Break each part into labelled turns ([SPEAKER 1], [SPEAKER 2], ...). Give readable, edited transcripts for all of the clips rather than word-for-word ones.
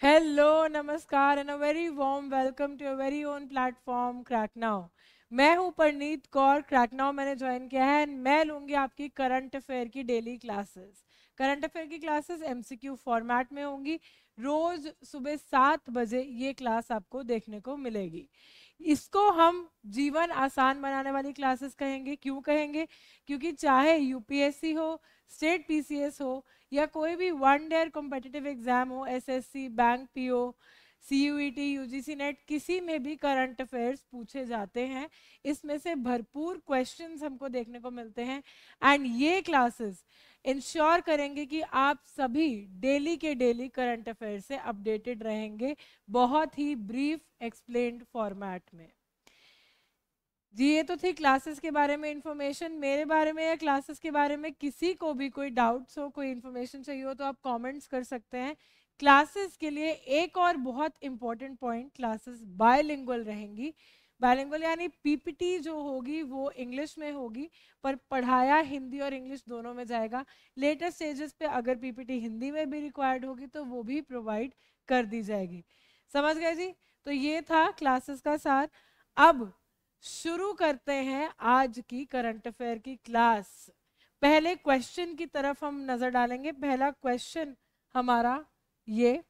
[SPEAKER 1] Hello, नमस्कार and a very warm welcome to your very own platform Crack Now. मैं हूं Parneet Kaur. Crack Now मैंने join किया है एंड मैं लूंगी आपकी करंट अफेयर की डेली क्लासेस। करंट अफेयर की क्लासेस एमसीक्यू फॉर्मेट में होंगी। रोज सुबह 7 बजे ये क्लास आपको देखने को मिलेगी। इसको हम जीवन आसान बनाने वाली क्लासेस कहेंगे। क्यों कहेंगे? क्योंकि चाहे यूपीएससी हो, स्टेट पीसीएस हो या कोई भी वन डेयर कॉम्पिटिटिव एग्जाम हो, SSC, bank PO, CUET, UGC net, किसी में भी करंट अफेयर्स पूछे जाते हैं। इसमें से भरपूर क्वेश्चंस हमको देखने को मिलते हैं एंड ये क्लासेस इंश्योर करेंगे कि आप सभी डेली के डेली करंट अफेयर से अपडेटेड रहेंगे, बहुत ही ब्रीफ एक्सप्लेन्ड फॉर्मेट में। जी, ये तो थी क्लासेस के बारे में इंफॉर्मेशन। मेरे बारे में या क्लासेस के बारे में किसी को भी कोई डाउट्स हो, कोई इंफॉर्मेशन चाहिए हो तो आप कमेंट्स कर सकते हैं। क्लासेस के लिए एक और बहुत इंपॉर्टेंट पॉइंट, क्लासेस बायलिंगुअल रहेंगी। बायलिंगुअल यानी पीपीटी जो होगी वो इंग्लिश में होगी, पर पढ़ाया हिंदी और इंग्लिश दोनों में जाएगा। लेटर स्टेजेस पे अगर पीपीटी हिंदी में भी रिक्वायर्ड होगी तो वो भी प्रोवाइड कर दी जाएगी। समझ गए जी? तो ये था क्लासेस का सार। अब शुरू करते हैं आज की करंट अफेयर की क्लास। पहले क्वेश्चन की तरफ हम नजर डालेंगे। पहला क्वेश्चन हमारा ये,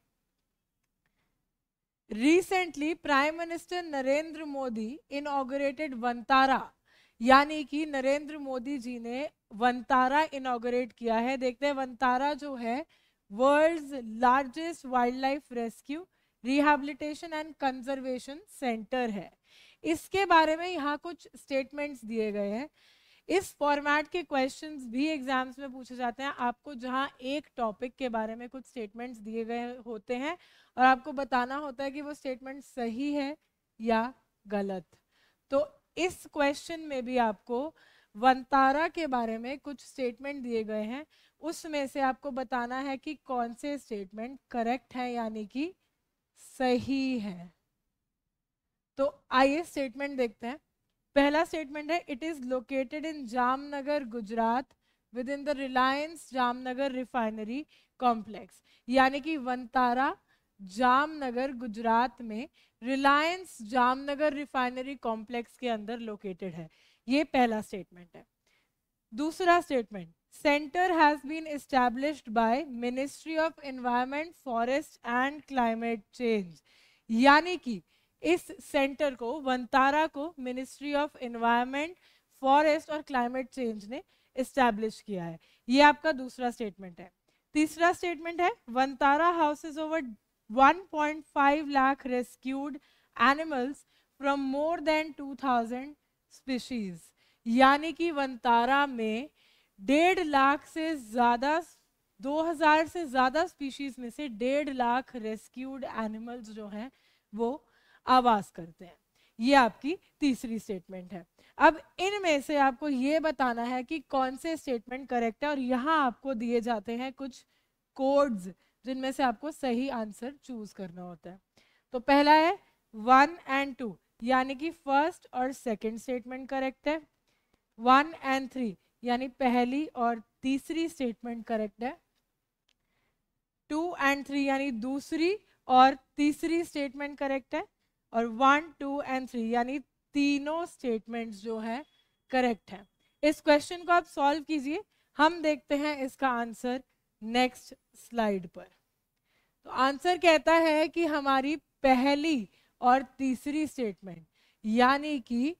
[SPEAKER 1] recently prime minister Narendra Modi inaugurated Vantara, यानी कि नरेंद्र मोदी जी ने वंतारा इनॉग्रेट किया है। देखते हैं वंतारा जो है world's largest wildlife rescue, rehabilitation and conservation centre है। इसके बारे में यहाँ कुछ स्टेटमेंट्स दिए गए हैं। इस फॉर्मेट के क्वेश्चंस भी एग्जाम्स में पूछे जाते हैं आपको, जहां एक टॉपिक के बारे में कुछ स्टेटमेंट्स दिए गए होते हैं और आपको बताना होता है कि वो स्टेटमेंट सही है या गलत। तो इस क्वेश्चन में भी आपको वंतारा के बारे में कुछ स्टेटमेंट दिए गए हैं, उसमें से आपको बताना है कि कौन से स्टेटमेंट करेक्ट है यानी कि सही है। तो आइए स्टेटमेंट देखते हैं। पहला स्टेटमेंट है, it is located in Jamnagar Gujarat with in the Reliance Jamnagar refinery complex, यानी कि वंतारा जामनगर गुजरात में रिलायंस जामनगर रिफाइनरी कॉम्प्लेक्स के अंदर लोकेटेड है। ये पहला स्टेटमेंट है। दूसरा statement, centre has been established by ministry of environment, forest and climate change, यानी कि इस सेंटर को, वंतारा को, मिनिस्ट्री ऑफ एनवायरनमेंट, फॉरेस्ट और क्लाइमेट चेंज ने एस्टैब्लिश किया है। ये आपका दूसरा स्टेटमेंट है। तीसरा स्टेटमेंट है, Vantara houses over 1.5 lakh rescued animals from more than 2000 species, यानी कि वंतारा में 1.5 लाख से ज्यादा, 2000 से ज्यादा स्पीशीज में से 1.5 लाख रेस्क्यूड एनिमल्स जो हैं वो आवास करते हैं। ये आपकी तीसरी स्टेटमेंट है। अब इनमें से आपको ये बताना है कि कौन से स्टेटमेंट करेक्ट है, और यहाँ आपको दिए जाते हैं कुछ कोड्स जिनमें से आपको सही आंसर चूज करना होता है। तो पहला है 1 एंड 2, यानी कि फर्स्ट और सेकंड स्टेटमेंट करेक्ट है। 1 एंड 3 यानी पहली और तीसरी स्टेटमेंट करेक्ट है। 2 एंड 3 यानी दूसरी और तीसरी स्टेटमेंट करेक्ट है। और 1, 2 एंड 3 यानी तीनों स्टेटमेंट्स जो है करेक्ट है। इस क्वेश्चन को आप सॉल्व कीजिए। हम देखते हैं इसका आंसर नेक्स्ट स्लाइड पर। तो आंसर कहता है कि हमारी पहली और तीसरी स्टेटमेंट, यानी कि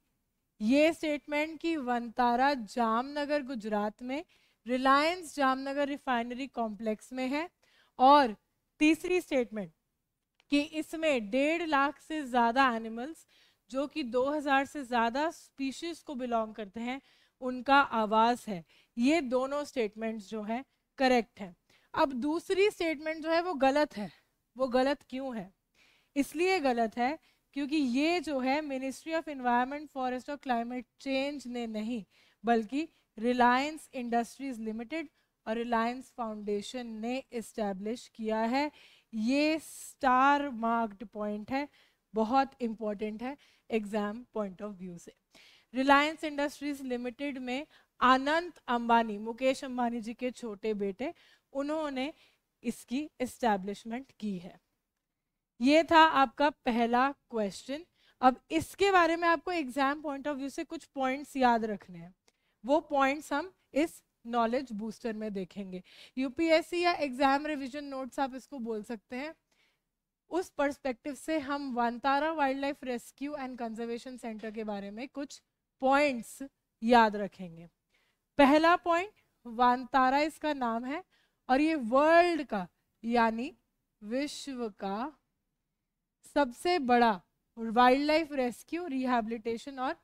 [SPEAKER 1] ये स्टेटमेंट कि वंतारा जामनगर गुजरात में रिलायंस जामनगर रिफाइनरी कॉम्प्लेक्स में है, और तीसरी स्टेटमेंट कि इसमें 1.5 लाख से ज्यादा एनिमल्स जो कि 2000 से ज्यादा स्पीशीज को बिलोंग करते हैं उनका आवास है। ये दोनों स्टेटमेंट्स जो है करेक्ट है। अब दूसरी स्टेटमेंट जो है वो गलत है। वो गलत क्यों है? इसलिए गलत है क्योंकि ये जो है मिनिस्ट्री ऑफ एनवायरनमेंट, फॉरेस्ट और क्लाइमेट चेंज ने नहीं, बल्कि रिलायंस इंडस्ट्रीज लिमिटेड और रिलायंस फाउंडेशन ने इस्टेब्लिश किया है। ये स्टार मार्क्ड पॉइंट है, बहुत इंपॉर्टेंट है एग्जाम पॉइंट ऑफ व्यू से। रिलायंस इंडस्ट्रीज लिमिटेड में अनंत अंबानी, मुकेश अंबानी जी के छोटे बेटे, उन्होंने इसकी एस्टैब्लिशमेंट की है। ये था आपका पहला क्वेश्चन। अब इसके बारे में आपको एग्जाम पॉइंट ऑफ व्यू से कुछ पॉइंट्स याद रखने हैं, वो पॉइंट्स हम इस नॉलेज बूस्टर में देखेंगे। यूपीएससी या एग्जाम रिवीजन नोट्स आप इसको बोल सकते हैं। उस पर्सपेक्टिव से हम Vantara wild life rescue and conservation centre के बारे में कुछ पॉइंट्स याद रखेंगे। पहला पॉइंट, वनतारा इसका नाम है और ये वर्ल्ड का यानी विश्व का सबसे बड़ा वाइल्ड लाइफ रेस्क्यू, रिहैबिलिटेशन और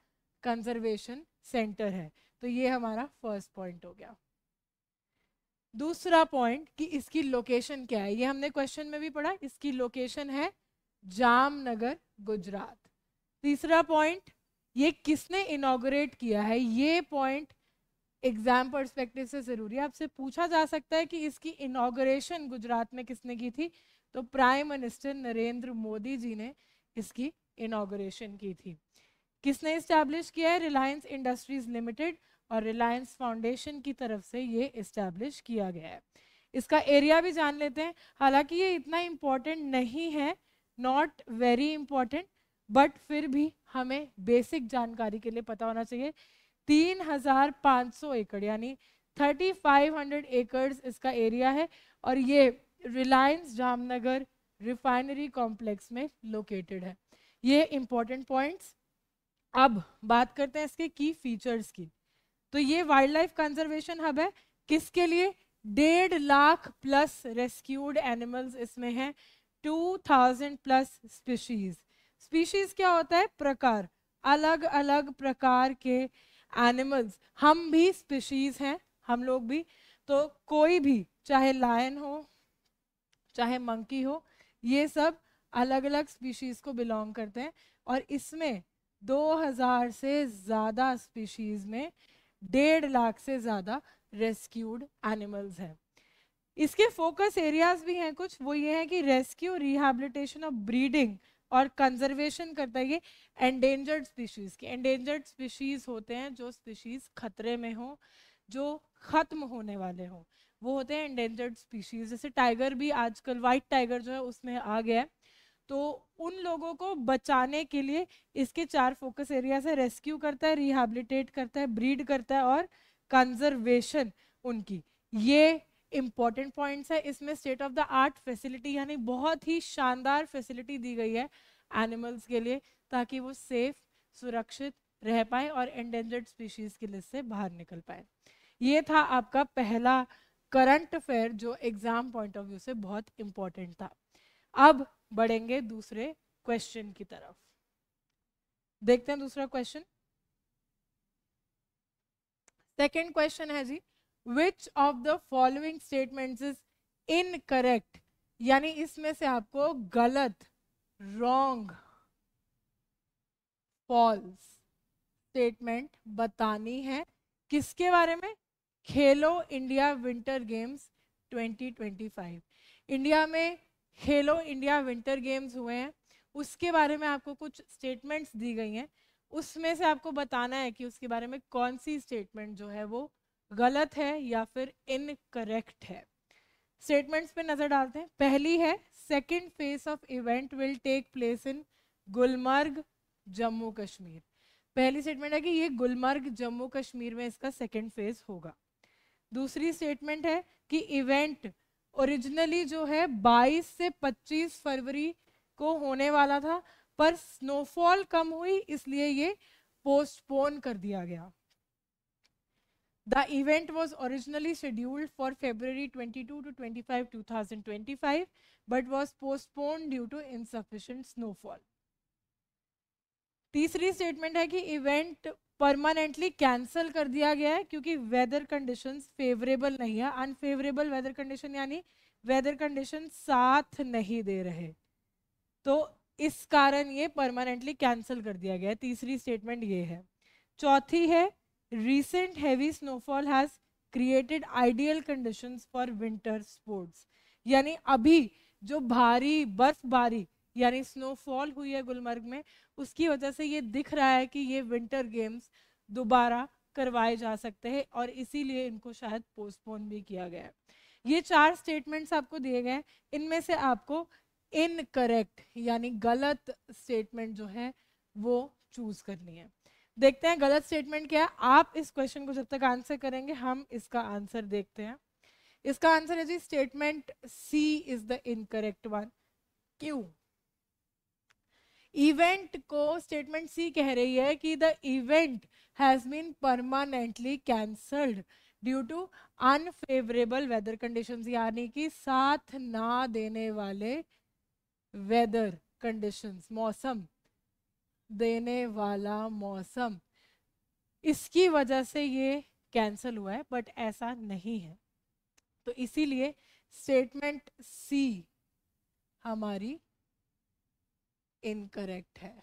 [SPEAKER 1] कंजर्वेशन सेंटर है। तो ये हमारा फर्स्ट पॉइंट हो गया। दूसरा पॉइंट कि इसकी लोकेशन क्या है, ये हमने क्वेश्चन में भी पढ़ा, इसकी लोकेशन है जामनगर, गुजरात। तीसरा पॉइंट, ये किसने इनॉग्रेट किया है, ये पॉइंट एग्जाम पर्सपेक्टिव से जरूरी है। आपसे पूछा जा सकता है कि इसकी इनॉग्रेशन गुजरात में किसने की थी, तो प्राइम मिनिस्टर नरेंद्र मोदी जी ने इसकी इनॉग्रेशन की थी। किसने इस्टेब्लिश किया है, रिलायंस इंडस्ट्रीज लिमिटेड और रिलायंस फाउंडेशन की तरफ से ये इस्टेब्लिश किया गया है। इसका एरिया भी जान लेते हैं, हालांकि ये इतना इम्पोर्टेंट नहीं है, नॉट वेरी इम्पोर्टेंट, बट फिर भी हमें बेसिक जानकारी के लिए पता होना चाहिए। 3,500 एकड़ यानी 3,500 एकड़्स इसका एरिया है और ये रिलायंस जामनगर रिफाइनरी कॉम्प्लेक्स में लोकेटेड है। ये इंपॉर्टेंट पॉइंट्स। अब बात करते हैं इसके की फीचर्स की। तो ये वाइल्ड लाइफ कंजर्वेशन हब है, किसके लिए, 1.5 लाख प्लस रेस्क्यूड एनिमल्स इसमें हैं, 2000 प्लस स्पीशीज। स्पीशीज क्या होता है, प्रकार, अलग अलग प्रकार के एनिमल्स। हम भी स्पीशीज हैं, हम लोग भी, तो कोई भी चाहे लायन हो चाहे मंकी हो, ये सब अलग अलग स्पीशीज को बिलोंग करते हैं और इसमें 2000 से ज्यादा स्पीशीज में 1.5 लाख से ज्यादा रेस्क्यूड एनिमल्स हैं। इसके फोकस एरियाज भी हैं कुछ, वो ये है कि रेस्क्यू, रिहैबिलिटेशन ऑफ ब्रीडिंग और कंजर्वेशन करता है ये एंडेंजर्ड स्पीशीज की। एंडेंजर्ड स्पीशीज होते हैं जो स्पीशीज खतरे में हो, जो खत्म होने वाले हो, वो होते हैं एंडेंजर्ड स्पीशीज। जैसे टाइगर भी आजकल, व्हाइट टाइगर जो है उसमें आ गया है, तो उन लोगों को बचाने के लिए इसके 4 फोकस एरिया से रेस्क्यू करता है, रिहैबिलिटेट करता है, ब्रीड करता है और कंजर्वेशन उनकी। ये इंपॉर्टेंट पॉइंट्स है। इसमें state of the art facility यानी बहुत ही शानदार फैसिलिटी दी गई है एनिमल्स के लिए, ताकि वो सेफ, सुरक्षित रह पाए और एंडेंजर्ड स्पीशीज की लिस्ट से बाहर निकल पाए। ये था आपका पहला करंट अफेयर जो एग्जाम पॉइंट ऑफ व्यू से बहुत इंपॉर्टेंट था। अब बढ़ेंगे दूसरे क्वेश्चन की तरफ। देखते हैं दूसरा क्वेश्चन। सेकंड क्वेश्चन है जी, Which of the following statements is incorrect, यानी इसमें से आपको गलत, wrong, false स्टेटमेंट बतानी है। किसके बारे में, खेलो इंडिया विंटर गेम्स 2025। इंडिया में खेलो इंडिया विंटर गेम्स हुए हैं, उसके बारे में आपको कुछ स्टेटमेंट्स दी गई हैं, उसमें से आपको बताना है कि उसके बारे में कौन सी स्टेटमेंट जो है वो गलत है या फिर इनकरेक्ट है। स्टेटमेंट्स पे नजर डालते हैं। पहली है, second phase of event will take place in Gulmarg, Jammu Kashmir. पहली स्टेटमेंट है कि ये गुलमर्ग, जम्मू कश्मीर में इसका सेकेंड फेज होगा। दूसरी स्टेटमेंट है कि इवेंट ओरिजिनली जो है 22 से 25 फरवरी को होने वाला था, पर स्नोफॉल कम हुई इसलिए ये पोस्टपोन कर दिया गया। The event was originally scheduled for February 22 to 25, 2025, but was postponed due to insufficient snowfall. तीसरी स्टेटमेंट है कि इवेंट परमानेंटली कैंसिल कर दिया गया है क्योंकि वेदर कंडीशंस फेवरेबल नहीं है। अनफेवरेबल वेदर कंडीशन यानी वेदर कंडीशन साथ नहीं दे रहे, तो इस कारण ये परमानेंटली कैंसिल कर दिया गया है। तीसरी स्टेटमेंट ये है। चौथी है, recent heavy snowfall has created ideal conditions for winter sports, यानी अभी जो भारी बर्फबारी यानी स्नोफॉल हुई है गुलमर्ग में, उसकी वजह से ये दिख रहा है कि ये विंटर गेम्स दोबारा करवाए जा सकते हैं और इसीलिए इनको शायद पोस्टपोन भी किया गया है। ये 4 स्टेटमेंट्स आपको दिए गए हैं, इनमें से आपको इनकरेक्ट यानी गलत स्टेटमेंट जो है वो चूज करनी है। देखते हैं गलत स्टेटमेंट क्या है। आप इस क्वेश्चन को जब तक आंसर करेंगे हम इसका आंसर देखते हैं। इसका आंसर है जी statement C is the incorrect one. क्यों? इवेंट को स्टेटमेंट सी कह रही है कि the event has been permanently cancelled due to unfavourable weather conditions, यानी कि साथ ना देने वाले वेदर कंडीशंस, मौसम देने वाला मौसम, इसकी वजह से ये कैंसिल हुआ है, बट ऐसा नहीं है। तो इसीलिए स्टेटमेंट सी हमारी इनकरेक्ट है।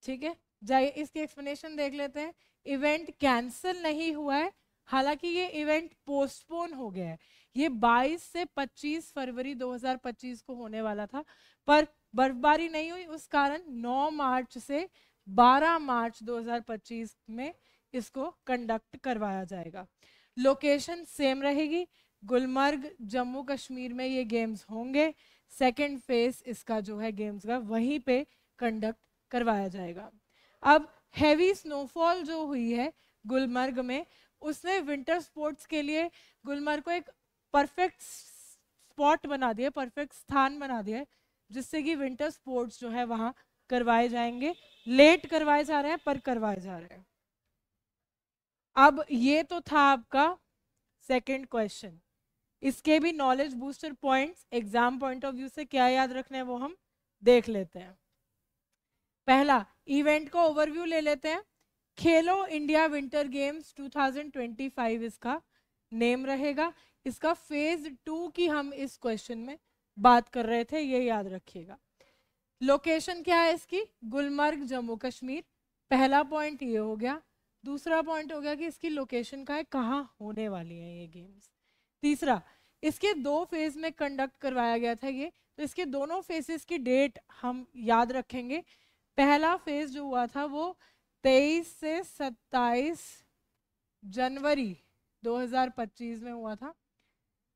[SPEAKER 1] ठीक है, जाइए इसकी एक्सप्लेनेशन देख लेते हैं। इवेंट कैंसिल नहीं हुआ है, हालांकि ये इवेंट पोस्टपोन हो गया है। ये 22 से 25 फरवरी 2025 को होने वाला था, पर बर्फबारी नहीं हुई, उस कारण 9 मार्च से 12 मार्च 2025 में इसको कंडक्ट करवाया जाएगा। लोकेशन सेम रहेगी, गुलमर्ग जम्मू कश्मीर में ये गेम्स होंगे। सेकेंड फेज इसका जो है गेम्स का वहीं पे कंडक्ट करवाया जाएगा। अब हैवी स्नोफॉल जो हुई है गुलमर्ग में, उसने विंटर स्पोर्ट्स के लिए गुलमर्ग को एक परफेक्ट स्पॉट बना दिया, परफेक्ट स्थान बना दिया है, जिससे कि विंटर स्पोर्ट्स जो है वहां करवाए जाएंगे। लेट करवाए जा रहे हैं पर करवाए जा रहे हैं। अब ये तो था आपका सेकंड क्वेश्चन। इसके भी knowledge booster points exam point of view से क्या याद रखना है वो हम देख लेते हैं। पहला, इवेंट को ओवरव्यू ले लेते हैं। खेलो इंडिया विंटर गेम्स 2025 इसका नेम रहेगा। इसका फेज 2 की हम इस क्वेश्चन में बात कर रहे थे, ये याद रखिएगा। लोकेशन क्या है इसकी? गुलमर्ग जम्मू कश्मीर। पहला पॉइंट ये हो गया। दूसरा पॉइंट हो गया कि इसकी लोकेशन का है, कहाँ होने वाली है ये गेम्स। तीसरा, इसके 2 फेज में कंडक्ट करवाया गया था ये, तो इसके दोनों फेजेस की डेट हम याद रखेंगे। पहला फेज जो हुआ था वो 23 से 27 जनवरी 2025 में हुआ था।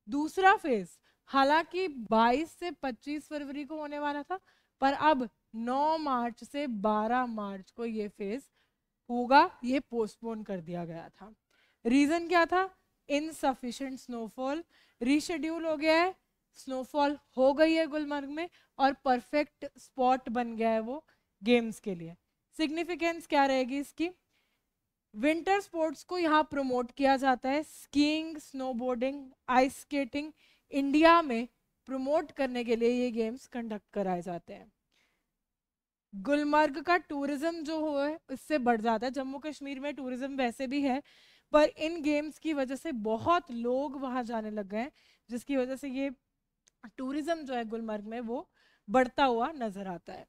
[SPEAKER 1] दूसरा फेज हालांकि 22 से 25 फरवरी को होने वाला था, पर अब 9 मार्च से 12 मार्च को ये फेज होगा, ये पोस्टपोन कर दिया गया था। रीजन क्या था? Insufficient snowfall. रीशेड्यूल हो गया है, स्नोफॉल हो गई है गुलमर्ग में और परफेक्ट स्पॉट बन गया है वो गेम्स के लिए। सिग्निफिकेंस क्या रहेगी इसकी? विंटर स्पोर्ट्स को यहाँ प्रमोट किया जाता है। Skiing, snowboarding, ice skating India में प्रमोट करने के लिए ये गेम्स कंडक्ट कराए जाते हैं। गुलमर्ग का टूरिज्म जो हो है इससे बढ़ जाता है। जम्मू कश्मीर में टूरिज्म वैसे भी है, पर इन गेम्स की वजह से बहुत लोग वहां जाने लग गए हैं, जिसकी वजह से ये टूरिज्म जो है गुलमर्ग में वो बढ़ता हुआ नजर आता है।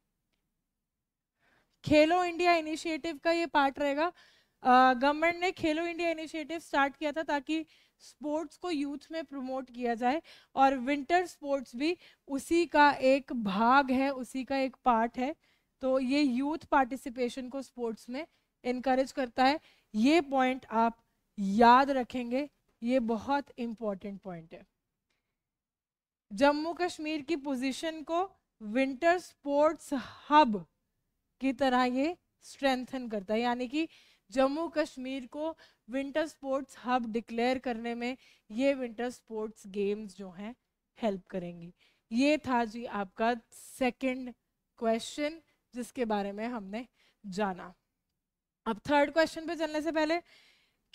[SPEAKER 1] खेलो इंडिया इनिशिएटिव का ये पार्ट रहेगा। गवर्नमेंट ने खेलो इंडिया इनिशिएटिव स्टार्ट किया था ताकि स्पोर्ट्स को यूथ में प्रमोट किया जाए, और विंटर स्पोर्ट्स भी उसी का एक भाग है, उसी का एक पार्ट है। तो ये यूथ पार्टिसिपेशन को स्पोर्ट्स में इनकरेज करता है। ये पॉइंट आप याद रखेंगे, ये बहुत इंपॉर्टेंट पॉइंट है। जम्मू कश्मीर की पोजीशन को विंटर स्पोर्ट्स हब की तरह ये स्ट्रेंथन करता है, यानी कि जम्मू कश्मीर को विंटर स्पोर्ट्स हब डिक्लेयर करने में ये विंटर स्पोर्ट्स गेम्स जो हैं हेल्प करेंगी। ये था जी आपका सेकंड क्वेश्चन जिसके बारे में हमने जाना। अब थर्ड क्वेश्चन पे चलने से पहले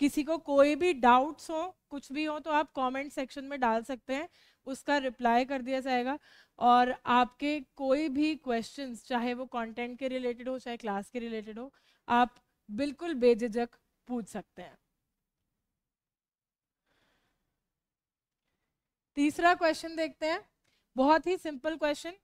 [SPEAKER 1] किसी को कोई भी डाउट्स हो, कुछ भी हो, तो आप कमेंट सेक्शन में डाल सकते हैं, उसका रिप्लाई कर दिया जाएगा। और आपके कोई भी क्वेश्चंस, चाहे वो कंटेंट के रिलेटेड हो चाहे क्लास के रिलेटेड हो, आप बिल्कुल बेझिझक पूछ सकते हैं। तीसरा क्वेश्चन देखते हैं, बहुत ही simple question.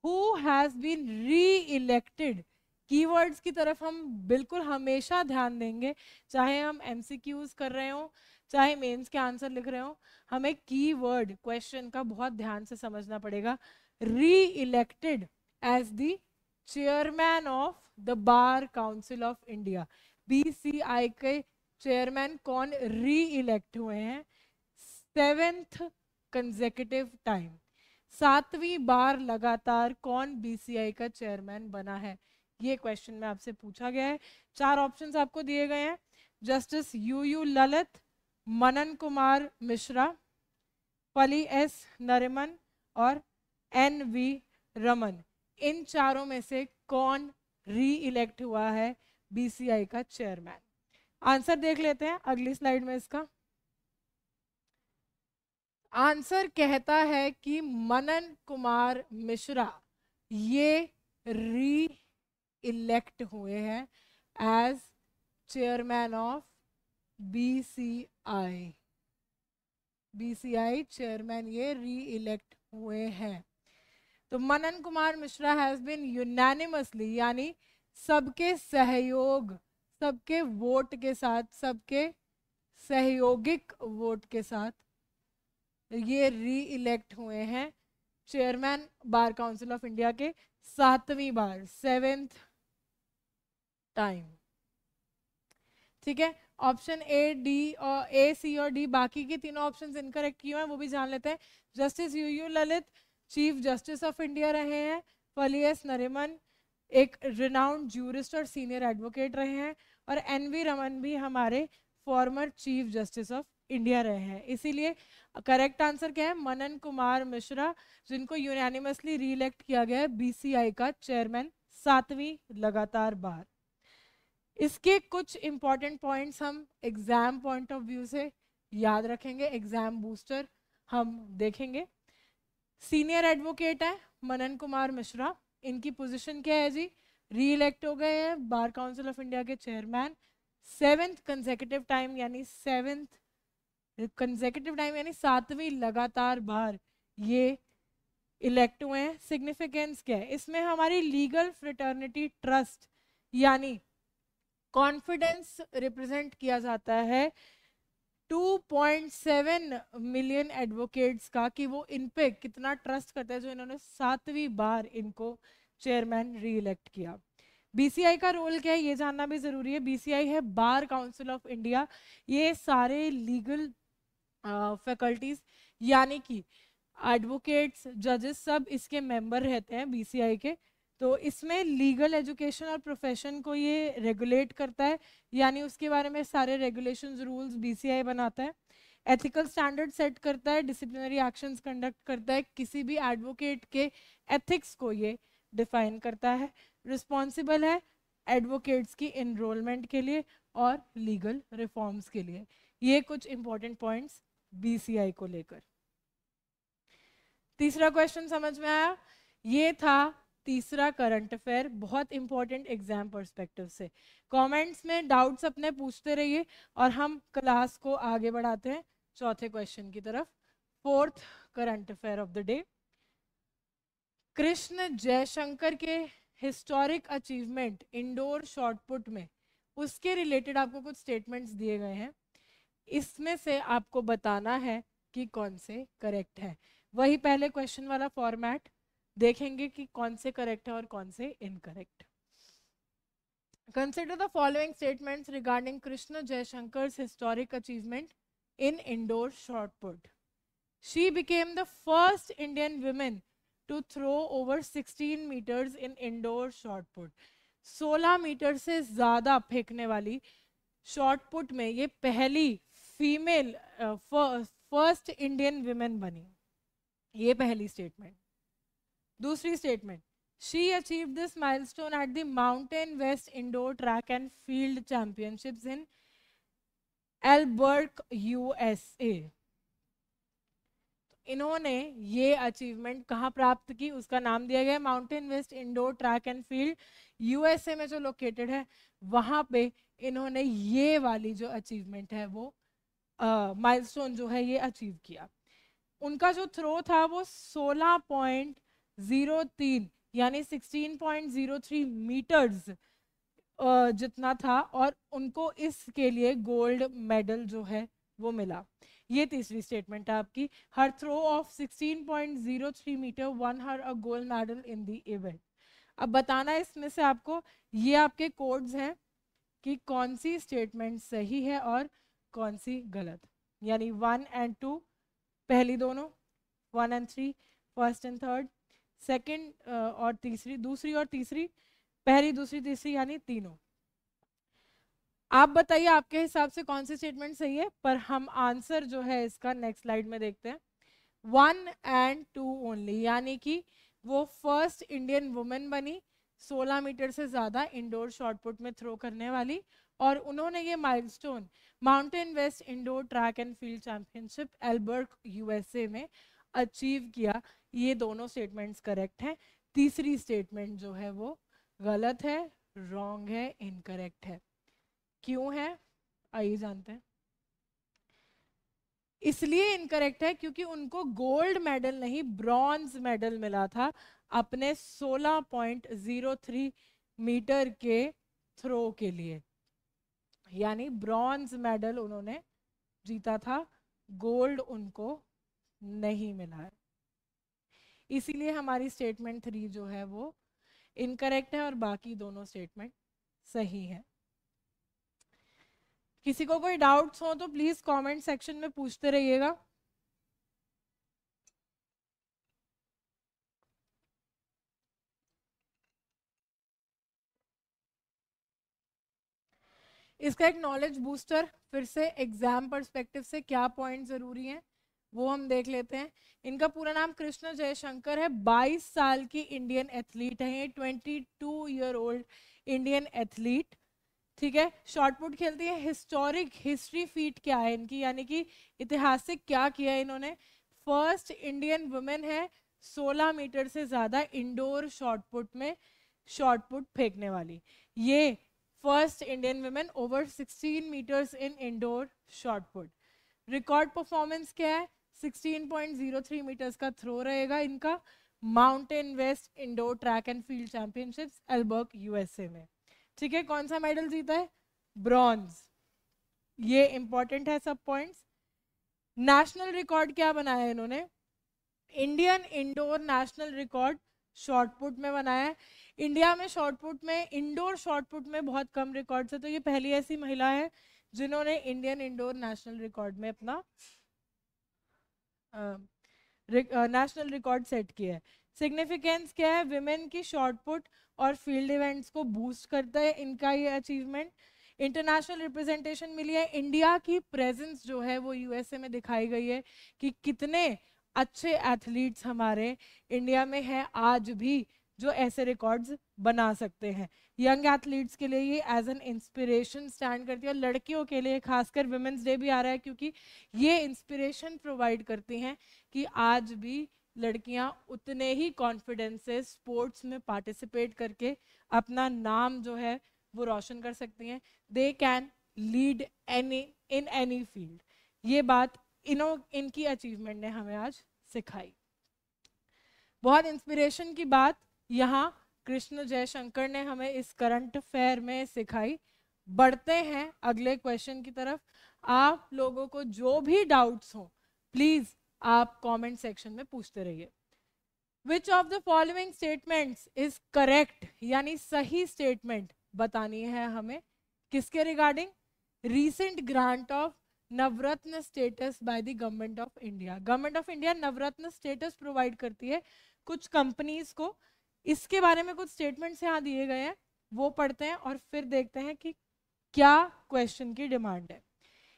[SPEAKER 1] Who has been re-elected? Keywords की तरफ हम बिल्कुल हमेशा ध्यान देंगे, चाहे हम एमसीक्यूज कर रहे हो चाहे मेंस के आंसर लिख रहे हो, हमें कीवर्ड क्वेश्चन का बहुत ध्यान से समझना पड़ेगा। Reelected as the chairman of the Bar Council of India, BCI के चेयरमैन कौन री इलेक्ट हुए हैं 7th कंसेक्यूटिव टाइम? 7वीं बार लगातार कौन बीसीआई का चेयरमैन बना है? ये क्वेश्चन में आपसे पूछा गया है। 4 ऑप्शंस आपको दिए गए हैं, जस्टिस यू ललित, मनन कुमार मिश्रा, फली एस नरिमन और NV रमन। इन चारों में से कौन री इलेक्ट हुआ है बीसीआई का चेयरमैन? आंसर देख लेते हैं अगली स्लाइड में इसका। आंसर कहता है कि मनन कुमार मिश्रा ये री इलेक्ट हुए हैं as chairman of BCI. BCI chairman ये री इलेक्ट हुए हैं। तो Manan Kumar Mishra has been unanimously, यानी सबके सहयोग, सबके वोट के साथ, सबके सहयोगिक वोट के साथ ये री इलेक्ट हुए हैं chairman bar Council of India के 7वीं बार, 7th टाइम। ठीक है, ऑप्शन ए, डी और ए, सी और डी, बाकी के तीनों ऑप्शंस इनकरेक्ट किए हैं, वो भी जान लेते हैं। Justice U Lalit chief justice of India रहे हैं, फली एस नरिमन एक रिनाउंड ज्यूरिस्ट और सीनियर एडवोकेट रहे हैं, और NV रमन भी हमारे former chief justice of India रहे हैं। इसीलिए करेक्ट आंसर क्या है? मनन कुमार मिश्रा, जिनको यूनानिमसली री इलेक्ट किया गया है बीसीआई का चेयरमैन 7वीं लगातार बार। इसके कुछ इंपॉर्टेंट पॉइंट्स हम एग्जाम पॉइंट ऑफ व्यू से याद रखेंगे, एग्जाम बूस्टर हम देखेंगे। सीनियर एडवोकेट है मनन कुमार मिश्रा, इनकी पोजीशन क्या है जी? री इलेक्ट हो गए हैं बार काउंसिल ऑफ इंडिया के चेयरमैन 7th कंसेक्यूटिव टाइम, यानी 7th कंसेक्यूटिव टाइम, यानी 7वीं लगातार बार ये इलेक्ट हुए हैं। सिग्निफिकेंस क्या है इसमें? हमारी लीगल फ्रेटर्निटी ट्रस्ट यानी कॉन्फिडेंस रिप्रेजेंट किया जाता है 2.7 मिलियन एडवोकेट्स का, कि वो इन पे कितना ट्रस्ट करते हैं जो इन्होंने 7वीं बार इनको चेयरमैन री इलेक्ट किया। बीसीआई का रोल क्या है ये जानना भी जरूरी है। बीसीआई है बार काउंसिल ऑफ इंडिया, ये सारे लीगल फैकल्टीज यानी कि एडवोकेट्स, जजेस सब इसके मेंबर रहते हैं बीसीआई के। तो इसमें लीगल एजुकेशन और प्रोफेशन को ये रेगुलेट करता है, यानी उसके बारे में सारे रेगुलेशंस रूल्स बीसीआई बनाता है। एथिकल स्टैंडर्ड सेट करता है, डिसिप्लिनरी एक्शंस कंडक्ट करता है, किसी भी एडवोकेट के एथिक्स को ये डिफाइन करता है। रिस्पॉन्सिबल है एडवोकेट्स की एनरोलमेंट के लिए और लीगल रिफॉर्म्स के लिए। ये कुछ इंपॉर्टेंट पॉइंट्स बीसीआई को लेकर। तीसरा क्वेश्चन समझ में आया? ये था तीसरा करंट अफेयर, बहुत इंपॉर्टेंट एग्जाम पर्सपेक्टिव से। कमेंट्स में डाउट्स अपने पूछते रहिए और हम क्लास को आगे बढ़ाते हैं चौथे क्वेश्चन की तरफ। 4th current affair of the day, Krishna Jaishankar के हिस्टोरिक अचीवमेंट इंडोर शॉटपुट में, उसके रिलेटेड आपको कुछ स्टेटमेंट्स दिए गए हैं, इसमें से आपको बताना है कि कौन से करेक्ट है। वही पहले क्वेश्चन वाला फॉर्मेट देखेंगे कि कौन से करेक्ट है और कौन से incorrect. Consider the following statements regarding Krishna Jayasankar's historic achievement in indoor shot put. She became the first Indian women to throw over 16 metres in indoor shot put. 16 meter से ज्यादा फेंकने वाली शॉटपुट में ये पहली फीमेल फर्स्ट इंडियन वुमेन बनी। ये पहली स्टेटमेंट। दूसरी statement, she achieve this milestone at the Mountain West Indoor Track and Field Championships in Albert USA. इन्होंने ये अचीवमेंट कहाँ प्राप्त की? उसका नाम दिया गया Mountain West Indoor Track and Field, USA में जो लोकेटेड है वहां पे इन्होंने ये वाली जो अचीवमेंट है वो माइलस्टोन जो है ये अचीव किया। उनका जो थ्रो था वो 16.03 यानी 16.03 मीटर्स जितना था, और उनको इसके लिए गोल्ड मेडल जो है वो मिला। ये तीसरी स्टेटमेंट है आपकी। Her throw of 16.03 meter won her a gold medal in the event. अब बताना है इसमें से आपको, ये आपके कोड्स हैं कि कौन सी स्टेटमेंट सही है और कौन सी गलत, यानी 1 and 2 पहली दोनों, 1 and 3 first and third, second और तीसरी, दूसरी और तीसरी, पहली दूसरी तीसरी यानी तीनों। आप बताइए आपके हिसाब से कौन सी स्टेटमेंट सही है, पर हम आंसर जो है इसका नेक्स्ट स्लाइड में देखते हैं। 1 and 2 ओनली, यानी कि वो फर्स्ट इंडियन वुमेन बनी 16 मीटर से ज़्यादा इंडोर शॉटपुट में थ्रो करने वाली, और उन्होंने ये milestone Mountain West Indoor Track and Field Championship Albert USA में अचीव किया। ये दोनों स्टेटमेंट्स करेक्ट हैं। तीसरी स्टेटमेंट जो है वो गलत है, रॉन्ग है, इनकरेक्ट है। क्यों है आइए जानते हैं। इसलिए इनकरेक्ट है क्योंकि उनको गोल्ड मेडल नहीं ब्रॉन्ज मेडल मिला था अपने 16.03 मीटर के थ्रो के लिए, यानी ब्रॉन्ज मेडल उन्होंने जीता था, गोल्ड उनको नहीं मिला है। इसीलिए हमारी स्टेटमेंट 3 जो है वो इनकरेक्ट है और बाकी दोनों स्टेटमेंट सही है। किसी को कोई डाउट्स हो तो प्लीज कमेंट सेक्शन में पूछते रहिएगा। इसका एक नॉलेज बूस्टर, फिर से एग्जाम पर्सपेक्टिव से क्या पॉइंट जरूरी हैं वो हम देख लेते हैं। इनका पूरा नाम कृष्ण जयशंकर है, 22 साल की इंडियन एथलीट है ये, 22 ईयर ओल्ड इंडियन एथलीट, ठीक है। शॉटपुट खेलती है। हिस्टोरिक हिस्ट्री फीट क्या है इनकी, यानी कि ऐतिहासिक क्या किया है इन्होंने, फर्स्ट इंडियन वुमेन है 16 मीटर से ज्यादा इंडोर शॉटपुट में शॉटपुट फेंकने वाली, ये first Indian women over 16 metres in indoor shot put. Record performance क्या है, 16.03 मीटर्स का थ्रो रहेगा इनका, Mountain West Indoor Track and Field Championships Albert USA में, ठीक है। कौन सा मेडल जीता है, ब्रॉन्ज, ये इंपॉर्टेंट है सब पॉइंट्स। नेशनल रिकॉर्ड क्या बनाया इन्होंने, Indian indoor national record shot put में बनाया है। इंडिया में शॉटपुट में, इंडोर शॉटपुट में बहुत कम रिकॉर्ड्स है, तो ये पहली ऐसी महिला है जिन्होंने इंडियन इंडोर नेशनल रिकॉर्ड में अपना नेशनल रिकॉर्ड सेट किया है। सिग्निफिकेंस क्या है, विमेन की शॉटपुट और फील्ड इवेंट्स को बूस्ट करता है इनका ये अचीवमेंट। इंटरनेशनल रिप्रेजेंटेशन मिली है, इंडिया की प्रेजेंस जो है वो यूएसए में दिखाई गई है कि कितने अच्छे एथलीट्स हमारे इंडिया में हैं आज भी जो ऐसे रिकॉर्ड्स बना सकते हैं। यंग एथलीट्स के लिए ये एज एन इंस्पिरेशन स्टैंड करती है, और लड़कियों के लिए खासकर विमेंस डे भी आ रहा है क्योंकि ये इंस्पिरेशन प्रोवाइड करती हैं कि आज भी लड़कियां उतने ही कॉन्फिडेंस से स्पोर्ट्स में पार्टिसिपेट करके अपना नाम जो है वो रोशन कर सकती हैं। They can lead in any field, ये बात इनकी अचीवमेंट ने हमें आज सिखाई। बहुत इंस्पिरेशन की बात यहाँ कृष्ण जयशंकर ने हमें इस करंट अफेयर में सिखाई। बढ़ते हैं अगले क्वेश्चन की तरफ। आप लोगों को जो भी डाउट्स हो प्लीज आप कमेंट सेक्शन में पूछते रहिए। Which of the following statements is correct, यानी सही स्टेटमेंट बतानी है हमें किसके regarding, recent grant of Navratna status bye the government of India. Government of India Navratna status provide करती है कुछ कंपनीज को, इसके बारे में कुछ स्टेटमेंट्स यहाँ दिए गए हैं, वो पढ़ते हैं और फिर देखते हैं कि क्या क्वेश्चन की डिमांड है।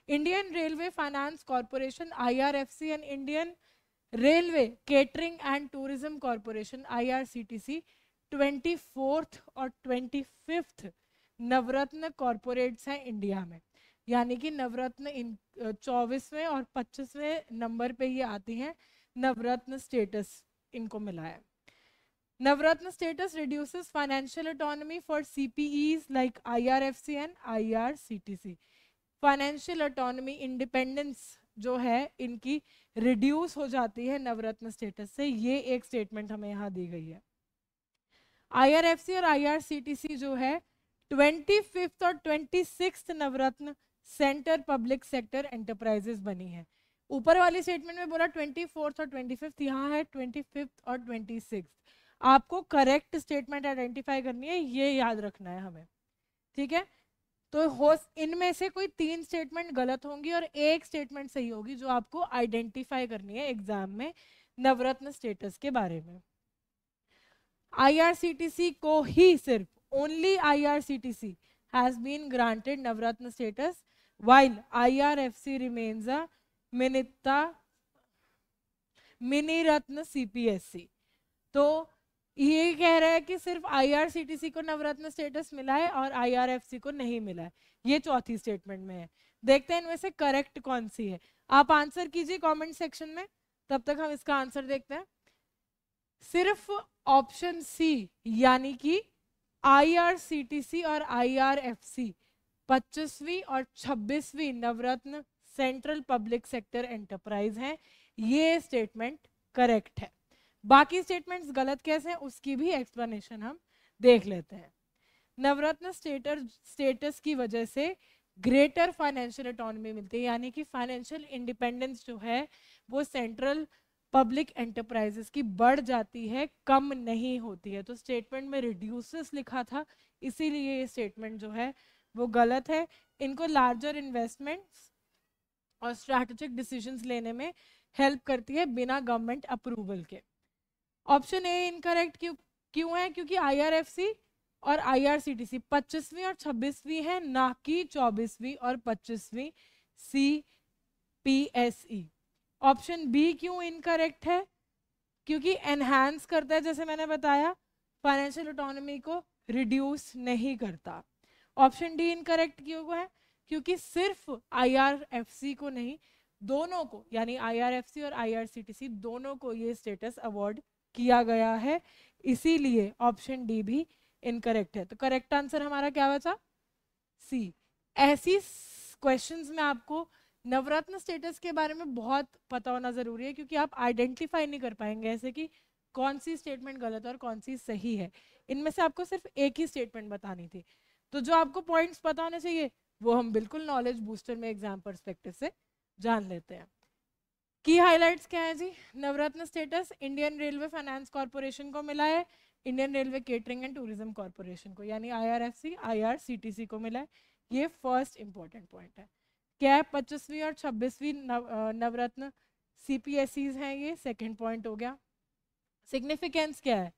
[SPEAKER 1] Indian Railway Finance corporation IRFC and Indian Railway catering and tourism corporation IRCTC 24th और 25th नवरत्न कॉर्पोरेट्स हैं इंडिया में, यानी कि नवरत्न 24वें और 25वें नंबर पे ये आती हैं, नवरत्न स्टेटस इनको मिला है। Navratna status reduces financial autonomy for CPEs like IRFC and IRCTC. Financial autonomy, independence जो है इनकी रिड्यूस हो जाती है नवरत्न स्टेटस से, ये एक स्टेटमेंट हमें यहाँ दी गई है। IRFC और IRCTC जो है 25th और 26th नवरत्न सेंटर पब्लिक सेक्टर एंटरप्राइजेस बनी है। ऊपर वाली स्टेटमेंट में बोला 24th और 25th, यहाँ है 25th और 26th। आपको करेक्ट स्टेटमेंट आइडेंटिफाई करनी है, ये याद रखना है हमें, ठीक है। तो हो इनमें से कोई 3 स्टेटमेंट गलत होंगी और एक स्टेटमेंट सही होगी जो आपको आइडेंटिफाई करनी है एग्जाम में, नवरत्न स्टेटस के बारे में। IRCTC को ही सिर्फ only IRCTC has been granted Navratna status while IRFC remains a mini Ratna CPSC। तो ये कह रहा है कि सिर्फ IRCTC को नवरत्न स्टेटस मिला है और IRFC को नहीं मिला है। ये चौथी स्टेटमेंट में है। देखते हैं इनमें से करेक्ट कौन सी है। आप आंसर कीजिए कमेंट सेक्शन में, तब तक हम इसका आंसर देखते हैं। सिर्फ ऑप्शन सी यानी कि IRCTC और IRFC 25वीं और 26वीं नवरत्न सेंट्रल पब्लिक सेक्टर एंटरप्राइज हैं, ये स्टेटमेंट करेक्ट है। बाकी स्टेटमेंट्स गलत कैसे हैं उसकी भी एक्सप्लेनेशन हम देख लेते हैं। नवरत्न स्टेटस की वजह से ग्रेटर फाइनेंशियल ऑटोनॉमी मिलती है, यानी कि फाइनेंशियल इंडिपेंडेंस जो है वो सेंट्रल पब्लिक एंटरप्राइजेस की बढ़ जाती है, कम नहीं होती है। तो स्टेटमेंट में रिड्यूसेस लिखा था, इसीलिए ये स्टेटमेंट जो है वो गलत है। इनको लार्जर इन्वेस्टमेंट्स और स्ट्रैटेजिक डिसीजंस लेने में हेल्प करती है बिना गवर्नमेंट अप्रूवल के। ऑप्शन ए इनकरेक्ट क्यों है? क्योंकि IRFC और IRCTC 25वीं और 26वीं है, ना कि 24वीं और 25वीं CPSE। ऑप्शन बी क्यों इनकरेक्ट है? क्योंकि एनहांस करता है, जैसे मैंने बताया, फाइनेंशियल ऑटोनॉमी को रिड्यूस नहीं करता। ऑप्शन डी इनकरेक्ट क्यों है? क्योंकि सिर्फ IRFC को नहीं, दोनों को, यानी IRFC और IRCTC दोनों को ये स्टेटस अवार्ड किया गया है, इसीलिए ऑप्शन डी भी इनकरेक्ट है। तो करेक्ट आंसर हमारा क्या बचा? सी। ऐसी क्वेश्चंस में आपको नवरत्न स्टेटस के बारे में बहुत पता होना जरूरी है, क्योंकि आप आइडेंटिफाई नहीं कर पाएंगे ऐसे कि कौन सी स्टेटमेंट गलत है और कौन सी सही है। इनमें से आपको सिर्फ एक ही स्टेटमेंट बतानी थी। तो जो आपको पॉइंट्स पता होने चाहिए वो हम बिल्कुल नॉलेज बूस्टर में एग्जाम पर्सपेक्टिव से जान लेते हैं। की हाइलाइट्स क्या है जी? Navratna status Indian Railway Finance Corporation को मिला है, Indian Railway catering and tourism corporation को, यानी IRFC IRCTC को मिला है। ये फर्स्ट इंपॉर्टेंट पॉइंट है। क्या 25वीं और 26वीं नवरत्न CPSEs हैं, ये सेकंड पॉइंट हो गया। सिग्निफिकेंस क्या है?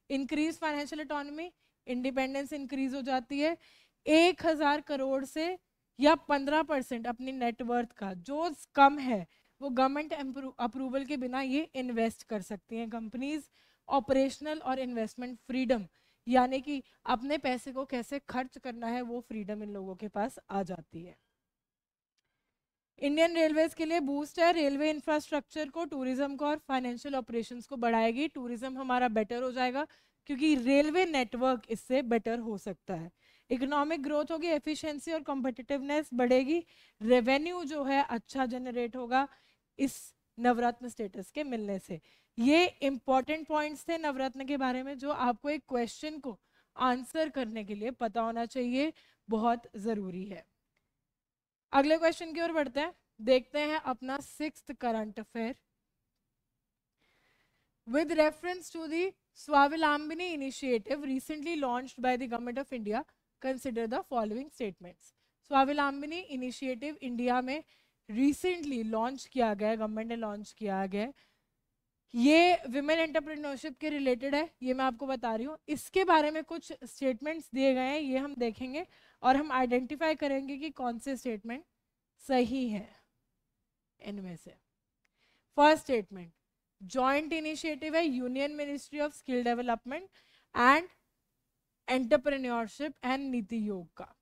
[SPEAKER 1] Increase financial autonomy, independence increase हो जाती है। 1000 करोड़ से या 15% अपनी नेटवर्थ का जो कम है वो गवर्नमेंट अप्रूवल के बिना ये इन्वेस्ट कर सकती हैं कंपनीज। ऑपरेशनल और इन्वेस्टमेंट फ्रीडम, यानी कि अपने पैसे को कैसे खर्च करना है वो फ्रीडम इन लोगों के पास आ जाती है। इंडियन रेलवेज के लिए बूस्ट है, रेलवे इंफ्रास्ट्रक्चर को, टूरिज्म को और फाइनेंशियल ऑपरेशंस को बढ़ाएगी। टूरिज्म हमारा बेटर हो जाएगा क्योंकि रेलवे नेटवर्क इससे बेटर हो सकता है। इकोनॉमिक ग्रोथ होगी, एफिशिएंसी और कॉम्पिटिटिवनेस बढ़ेगी, रेवेन्यू जो है अच्छा जनरेट होगा इस नवरत्न स्टेटस के मिलने से। ये इंपॉर्टेंट पॉइंट्स थे नवरत्न के बारे में जो आपको एक क्वेश्चन को आंसर करने के लिए पता होना चाहिए, बहुत जरूरी है। अगले क्वेश्चन की ओर बढ़ते हैं, देखते हैं अपना 6th current affair. With reference to the Swavalambini initiative recently launched by the government of India, consider the following statements. Swavalambini initiative India में रिसेंटली लॉन्च किया गया, गवर्नमेंट ने लॉन्च किया गया। ये विमेन एंटरप्रेन्योरशिप के रिलेटेड है, ये मैं आपको बता रही हूँ। इसके बारे में कुछ स्टेटमेंट्स दिए गए हैं, ये हम देखेंगे और हम आइडेंटिफाई करेंगे कि कौन से स्टेटमेंट सही है इनमें से। फर्स्ट स्टेटमेंट, जॉइंट इनिशिएटिव है union ministry of skill development and entrepreneurship and नीति आयोग का,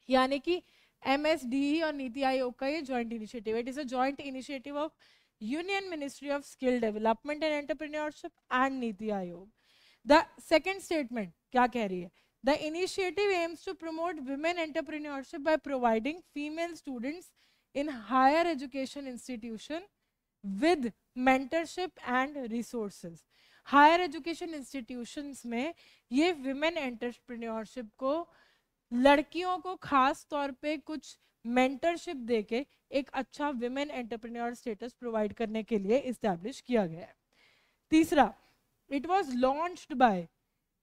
[SPEAKER 1] यानी कि MSDE और नीति आयोग का ये जॉइंट इनिशिएटिव है। It is a joint initiative of union ministry of skill development and entrepreneurship and NITI Aayog. The second statement क्या कह रही है? The initiative aims to promote women entrepreneurship by providing female students in higher education institution with mentorship and resources. Higher education institutions में ये women entrepreneurship को, लड़कियों को खास तौर पे कुछ मेंटरशिप देके एक अच्छा विमेन एंटरप्रेन्योर स्टेटस प्रोवाइड करने के लिए इस्टेब्लिश किया गया है। तीसरा, it was launched by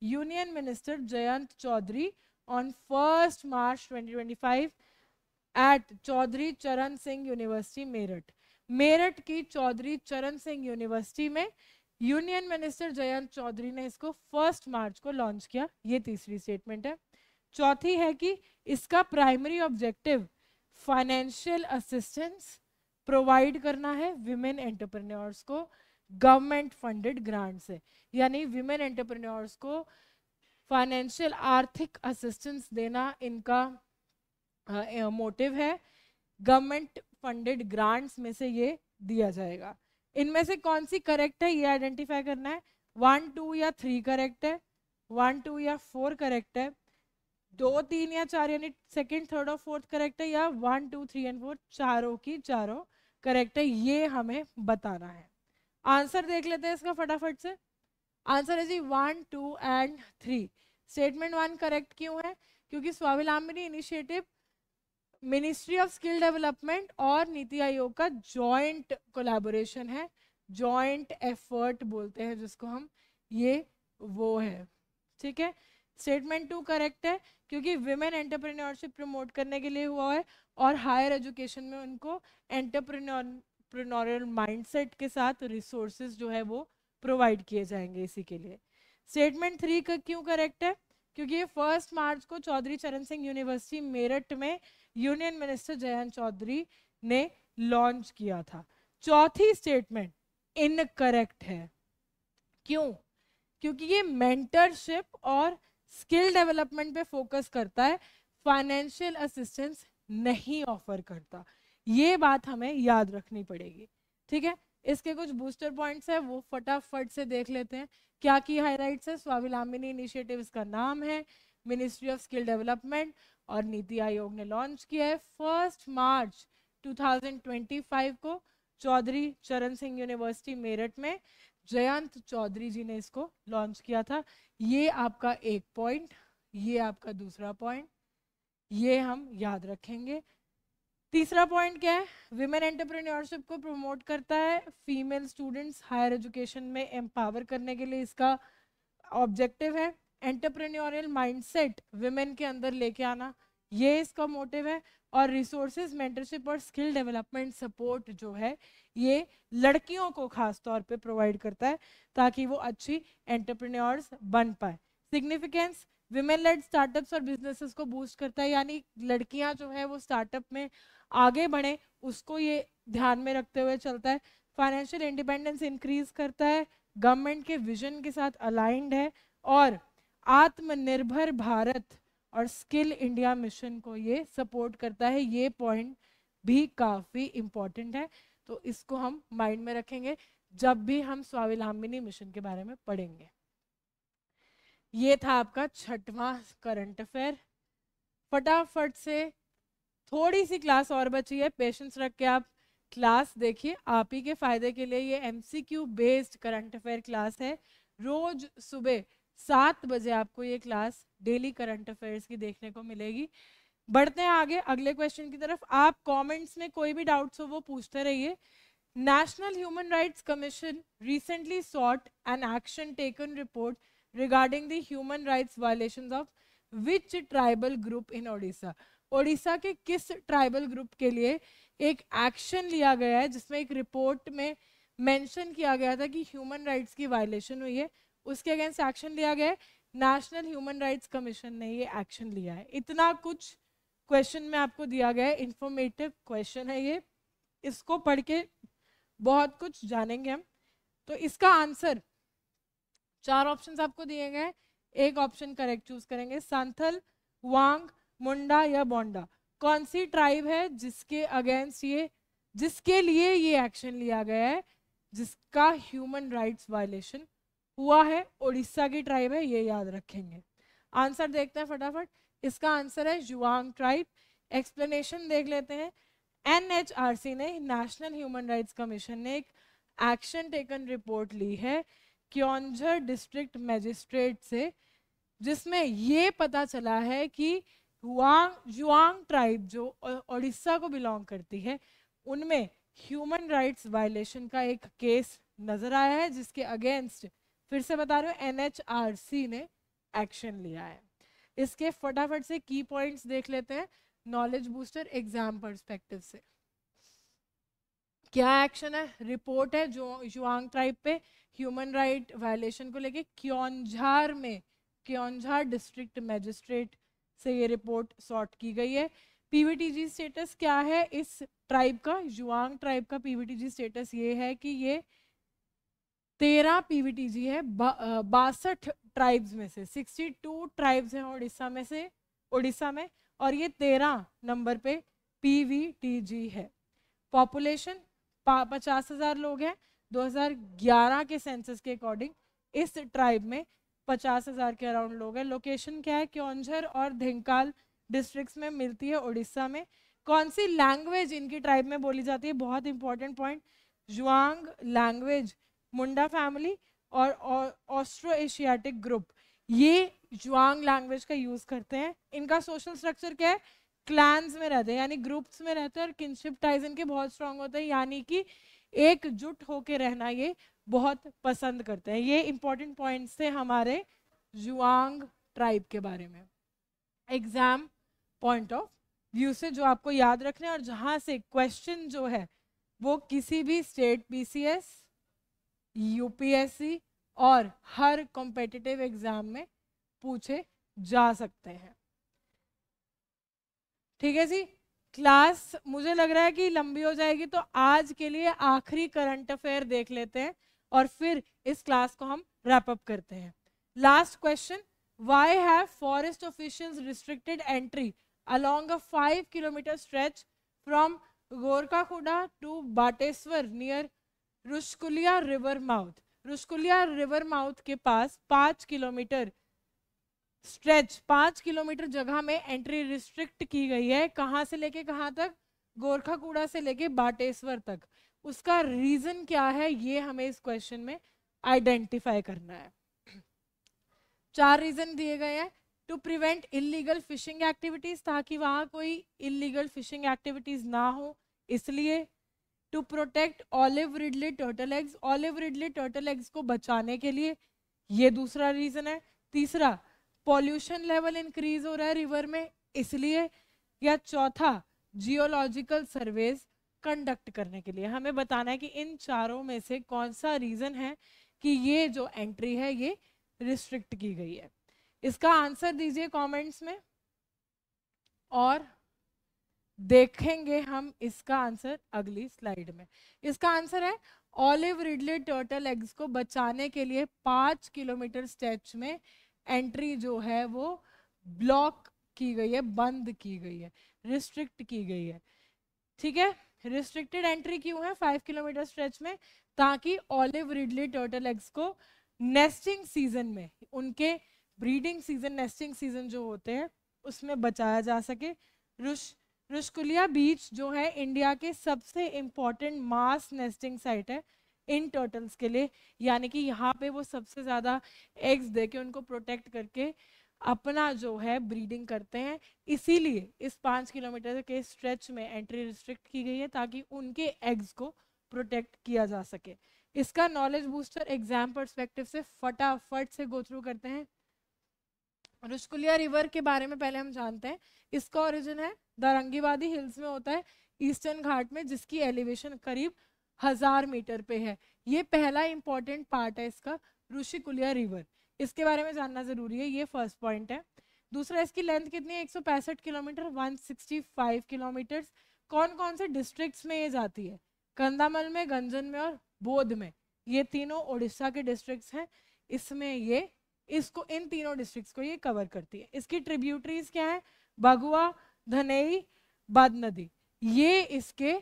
[SPEAKER 1] Union Minister Jayant Chaudhary on 1st March 2025 at Chaudhary Charan Singh University, Meerut. Meerut की चौधरी चरण सिंह यूनिवर्सिटी में यूनियन मिनिस्टर जयंत चौधरी ने इसको 1 मार्च को लॉन्च किया। ये तीसरी स्टेटमेंट है। चौथी है कि इसका primary objective financial assistance provide करना है विमेन एंटरप्रेन्योर्स को गवर्नमेंट फंडेड ग्रांट से, यानी विमेन एंटरप्रेन्योर्स को फाइनेंशियल आर्थिक असिस्टेंस देना इनका मोटिव है। गवर्नमेंट फंडेड ग्रांट्स में से ये दिया जाएगा। इनमें से कौन सी करेक्ट है ये आइडेंटिफाई करना है। 1, 2 या 3 करेक्ट है, 1, 2 या 4 करेक्ट है, 2, 3 या 4 यानी सेकंड, थर्ड और फोर्थ करेक्ट है, या 1, 2, 3 एंड 4 चारों की चारों करेक्ट है, ये हमें बताना है। आंसर देख लेते हैं इसका फटाफट से। आंसर है जी 1, 2 एंड 3। स्टेटमेंट 1 करेक्ट क्यों है? क्योंकि Swavalambini initiative ministry of skill development और नीति आयोग का जॉइंट कोलैबोरेशन है, जॉइंट एफर्ट बोलते हैं जिसको हम, ये वो है। ठीक है। स्टेटमेंट 2 करेक्ट है क्योंकि विमेन एंटरप्रेन्योरशिप प्रमोट करने के लिए हुआ है और हायर एजुकेशन में उनको एंटरप्रेन्योरियल माइंडसेट के साथ रिसोर्सेज जो है वो प्रोवाइड किए जाएंगे इसी के लिए। स्टेटमेंट 3 का क्यों करेक्ट है? क्योंकि ये 1 मार्च को चौधरी चरण सिंह यूनिवर्सिटी मेरठ में यूनियन मिनिस्टर जयंत चौधरी ने लॉन्च किया था। चौथी स्टेटमेंट इनकरेक्ट है। क्यों? क्योंकि ये मेंटरशिप और स्किल डेवलपमेंट पे फोकस करता है, फाइनेंशियल असिस्टेंस नहीं ऑफर करता। ये बात हमें याद रखनी पड़ेगी। ठीक है। इसके कुछ बूस्टर पॉइंट्स है वो फटाफट से देख लेते हैं। क्या की हाइलाइट्स है? स्वावलंबनी इनिशिएटिव इसका नाम है, मिनिस्ट्री ऑफ स्किल डेवलपमेंट और नीति आयोग ने लॉन्च किया है 1 मार्च 2025 को चौधरी चरण सिंह यूनिवर्सिटी मेरठ में जयंत चौधरी जी ने इसको लॉन्च किया था। ये आपका एक पॉइंट, ये आपका दूसरा पॉइंट, ये हम याद रखेंगे। तीसरा पॉइंट क्या है? विमेन एंटरप्रेन्योरशिप को प्रमोट करता है, फीमेल स्टूडेंट्स हायर एजुकेशन में एम्पावर करने के लिए इसका ऑब्जेक्टिव है। एंटरप्रेन्योरियल माइंडसेट विमेन के अंदर लेके आना, ये इसका मोटिव है। और रिसोर्सेज, मेंटरशिप और स्किल डेवलपमेंट सपोर्ट जो है ये लड़कियों को खास तौर पे प्रोवाइड करता है ताकि वो अच्छी एंटरप्रेन्योर्स बन पाए। सिग्निफिकेंस, विमेन लेड स्टार्टअप्स और बिजनेसेस को बूस्ट करता है, यानी लड़कियां जो है वो स्टार्टअप में आगे बढ़े उसको ये ध्यान में रखते हुए चलता है। फाइनेंशियल इंडिपेंडेंस इंक्रीज करता है, गवर्नमेंट के विजन के साथ अलाइंड है और आत्मनिर्भर भारत और स्किल इंडिया मिशन को ये सपोर्ट करता है। ये पॉइंट भी काफी इंपॉर्टेंट है, तो इसको हम माइंड में रखेंगे जब भी हम स्वावलंबनी मिशन के बारे में पढ़ेंगे। ये था आपका 6वां करंट अफेयर। फटाफट से थोड़ी सी क्लास और बची है, पेशेंस रख के आप क्लास देखिए। आप ही के फायदे के लिए ये MCQ based current affair class है। रोज सुबह 7 बजे आपको ये क्लास डेली करंट अफेयर्स की देखने को मिलेगी। बढ़ते हैं आगे अगले क्वेश्चन की तरफ। आप कमेंट्स में कोई भी डाउट्स हो वो पूछते रहिए। National human rights commission recently sought an action taken report regarding the human rights violations of which tribal group in Odisha? Odisha के किस ट्राइबल ग्रुप के लिए एक एक्शन लिया गया है जिसमें एक रिपोर्ट में मेंशन किया गया था कि ह्यूमन राइट्स की वायलेशन हुई है, उसके अगेंस्ट एक्शन लिया गया है। नेशनल ह्यूमन राइट्स कमीशन ने ये एक्शन लिया है। इतना कुछ क्वेश्चन में आपको दिया गया है, इंफॉर्मेटिव क्वेश्चन है ये, इसको पढ़ के बहुत कुछ जानेंगे हम। तो इसका आंसर 4 ऑप्शंस आपको दिए गए, एक ऑप्शन करेक्ट चूज करेंगे। संथल, वांग, मुंडा या बोंडा, कौन सी ट्राइब है जिसके अगेंस्ट ये, जिसके लिए ये एक्शन लिया गया है, जिसका ह्यूमन राइट्स वायलेशन हुआ है? ओडिशा की ट्राइब है, ये याद रखेंगे। आंसर देखते हैं फटाफट। इसका आंसर है जुआंग ट्राइब। एक्सप्लेनेशन देख लेते हैं। एनएचआरसी ने, नेशनल ह्यूमन राइट्स कमीशन ने एक एक्शन टेकन रिपोर्ट ली है क्योंझर डिस्ट्रिक्ट मजिस्ट्रेट से, जिसमें ये पता चला है कि जुआंग ट्राइब जो ओडिशा को बिलोंग करती है उनमें ह्यूमन राइट्स वायलेशन का एक केस नजर आया है जिसके अगेंस्ट, फिर से बता रहे हो, एनएचआरसी ने एक्शन लिया है। इसके फटाफट से की पॉइंट्स देख लेते हैं नॉलेज बूस्टर एग्जाम पर्सपेक्टिव से। क्या एक्शन है? रिपोर्ट है जो जुआंग ट्राइब पे ह्यूमन राइट वायलेशन को लेके क्योंझार में, क्योंझार डिस्ट्रिक्ट मैजिस्ट्रेट से ये रिपोर्ट सॉर्ट की गई है। पीवीटीजी स्टेटस क्या है इस ट्राइब का? जुआंग ट्राइब का पीवीटीजी स्टेटस ये है कि ये 13 पीवीटीजी है 62 ट्राइब्स में से। 62 ट्राइब्स हैं उड़ीसा में से, उड़ीसा में, और ये 13 नंबर पे पीवीटीजी है। पॉपुलेशन 50,000 लोग हैं 2011 के सेंसस के अकॉर्डिंग। इस ट्राइब में 50,000 के अराउंड लोग हैं। लोकेशन क्या है? क्योंझर और धिंकाल डिस्ट्रिक्ट्स में मिलती है उड़ीसा में। कौन सी लैंग्वेज इनकी ट्राइब में बोली जाती है? बहुत इंपॉर्टेंट पॉइंट, जुआंग लैंग्वेज, मुंडा फैमिली और ऑस्ट्रो एशियाटिक ग्रुप ये जुआंग लैंग्वेज का यूज करते हैं। इनका सोशल स्ट्रक्चर क्या है? क्लैंस में रहते हैं, यानी ग्रुप्स में रहते हैं, और किनशिप टाइज इनके बहुत स्ट्रांग होते हैं, यानी कि एकजुट होके रहना ये बहुत पसंद करते हैं। ये इंपॉर्टेंट पॉइंट्स थे हमारे जुआंग ट्राइब के बारे में एग्जाम पॉइंट ऑफ व्यू से, जो आपको याद रखने, और जहां से क्वेश्चन जो है वो किसी भी स्टेट पीसीएस, यूपीएससी और हर कॉम्पिटिटिव एग्जाम में पूछे जा सकते हैं। ठीक है जी। क्लास मुझे लग रहा है कि लंबी हो जाएगी, तो आज के लिए आखिरी करंट अफेयर देख लेते हैं और फिर इस क्लास को हम रैप अप करते हैं। Last question, why have forest officials restricted entry along a 5 kilometer stretch from Gorkakhuda to Bateswar near Rushikulya river mouth? Rushikulya river mouth के पास 5 किलोमीटर स्ट्रेच, 5 किलोमीटर जगह में एंट्री रिस्ट्रिक्ट की गई है। कहां से लेके कहां तक? गोरखाकूड़ा से लेके बाटेश्वर तक। उसका रीजन क्या है ये हमें इस क्वेश्चन में आइडेंटिफाई करना है। 4 रीजन दिए गए हैं। To prevent illegal fishing activities, ताकि वहां कोई इलीगल फिशिंग एक्टिविटीज ना हो इसलिए। To protect olive ridley turtle eggs, olive ridley turtle eggs को बचाने के लिए, ये दूसरा रीजन है। तीसरा, पॉल्यूशन लेवल इंक्रीज हो रहा है रिवर में इसलिए। या चौथा, जियोलॉजिकल सर्वेज कंडक्ट करने के लिए। हमें बताना है कि इन चारों में से कौन सा रीजन है कि ये जो एंट्री है ये रिस्ट्रिक्ट की गई है। इसका आंसर दीजिए कमेंट्स में और देखेंगे हम इसका आंसर अगली स्लाइड में। इसका आंसर है ऑलिव रिडले टर्टल एग्स को बचाने के लिए 5 किलोमीटर स्ट्रेच में एंट्री जो है वो ब्लॉक की गई है, बंद की गई है, रिस्ट्रिक्ट की गई है। ठीक है, रिस्ट्रिक्टेड एंट्री क्यों है 5 किलोमीटर स्ट्रेच में? ताकि ऑलिव रिडले टर्टल एग्स को नेस्टिंग सीजन में, उनके ब्रीडिंग सीजन, नेस्टिंग सीजन जो होते हैं उसमें बचाया जा सके। रुशकुलिया बीच जो है इंडिया के सबसे इंपॉर्टेंट मास नेस्टिंग साइट है इन टर्टल्स के लिए, यानी कि यहाँ पे वो सबसे ज़्यादा एग्स देके उनको प्रोटेक्ट करके अपना जो है ब्रीडिंग करते हैं। इसीलिए इस 5 किलोमीटर के स्ट्रेच में एंट्री रिस्ट्रिक्ट की गई है ताकि उनके एग्स को प्रोटेक्ट किया जा सके। इसका नॉलेज बूस्टर एग्जाम पर्सपेक्टिव से फटाफट से गो थ्रू करते हैं। रुशकुलिया रिवर के बारे में पहले हम जानते हैं। इसका ओरिजिन है दारंगीवादी हिल्स में होता है, ईस्टर्न घाट में, जिसकी एलिवेशन करीब 1000 मीटर पे है। ये पहला इंपॉर्टेंट पार्ट है इसका, रुशिकुलिया रिवर। इसके बारे में जानना जरूरी है, ये फर्स्ट पॉइंट है। दूसरा, इसकी लेंथ कितनी है? 165 किलोमीटर, 165 किलोमीटर। कौन कौन से डिस्ट्रिक्ट्स में ये जाती है? कंधामल में, गंजन में और बोध में। ये तीनों उड़ीसा के डिस्ट्रिक्ट्स हैं। इसमें ये इसको, इन तीनों डिस्ट्रिक्ट्स को ये कवर करती है। इसकी ट्रिब्यूटरीज क्या है? भगुआ, धनेई, बाद नदी, ये इसके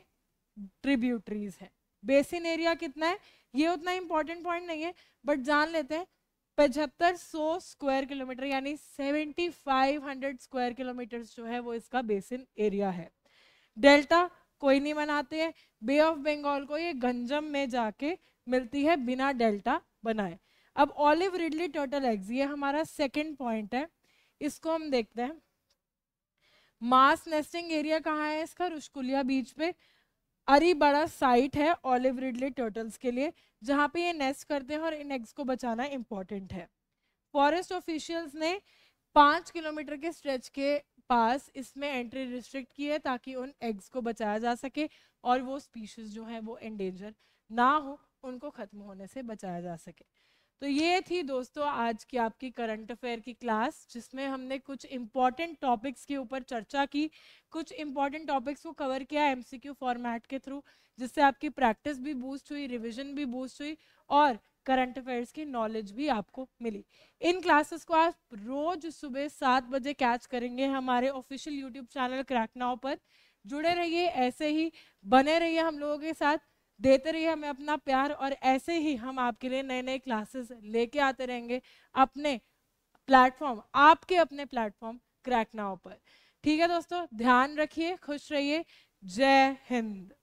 [SPEAKER 1] ट्रिब्यूटरीज है। बेसिन एरिया कितना है? ये उतना इंपॉर्टेंट पॉइंट नहीं है, बट जान लेते हैं। 7500 स्क्वायर किलोमीटर यानी 7500 स्क्वायर किलोमीटर जो है वो इसका बेसिन एरिया है। डेल्टा कोई नहीं बनाते हैं। बे ऑफ बंगाल को ये गंजम में जाके मिलती है बिना डेल्टा बनाए। अब ऑलिव रिडले टर्टल एग्स, ये हमारा सेकंड पॉइंट है, इसको हम देखते हैं। मास नेस्टिंग एरिया कहाँ है इसका? रुशकुलिया बीच पे। अरी बड़ा साइट है ऑलिव रिडले टर्टल्स के लिए, जहाँ पे ये नेस्ट करते हैं और इन एग्स को बचाना इंपॉर्टेंट है। फॉरेस्ट ऑफिशियल्स ने 5 किलोमीटर के स्ट्रेच के पास इसमें एंट्री रिस्ट्रिक्ट की है ताकि उन एग्स को बचाया जा सके और वो स्पीशीज जो हैं वो एंडेंजर ना हो, उनको खत्म होने से बचाया जा सके। तो ये थी दोस्तों आज की आपकी करंट अफेयर की क्लास, जिसमें हमने कुछ इंपॉर्टेंट टॉपिक्स के ऊपर चर्चा की, कुछ इंपॉर्टेंट टॉपिक्स को कवर किया एमसीक्यू फॉर्मेट के थ्रू, जिससे आपकी प्रैक्टिस भी बूस्ट हुई, रिविजन भी बूस्ट हुई और करंट अफेयर्स की नॉलेज भी आपको मिली। इन क्लासेस को आप रोज सुबह 7 बजे कैच करेंगे हमारे official YouTube channel crack now पर। जुड़े रहिए, ऐसे ही बने रहिए हम लोगों के साथ, देते रहिए हमें अपना प्यार, और ऐसे ही हम आपके लिए नए नए क्लासेस लेके आते रहेंगे अपने प्लेटफॉर्म, आपके अपने प्लेटफॉर्म क्रैक नाउ पर। ठीक है दोस्तों, ध्यान रखिए, खुश रहिए, जय हिंद।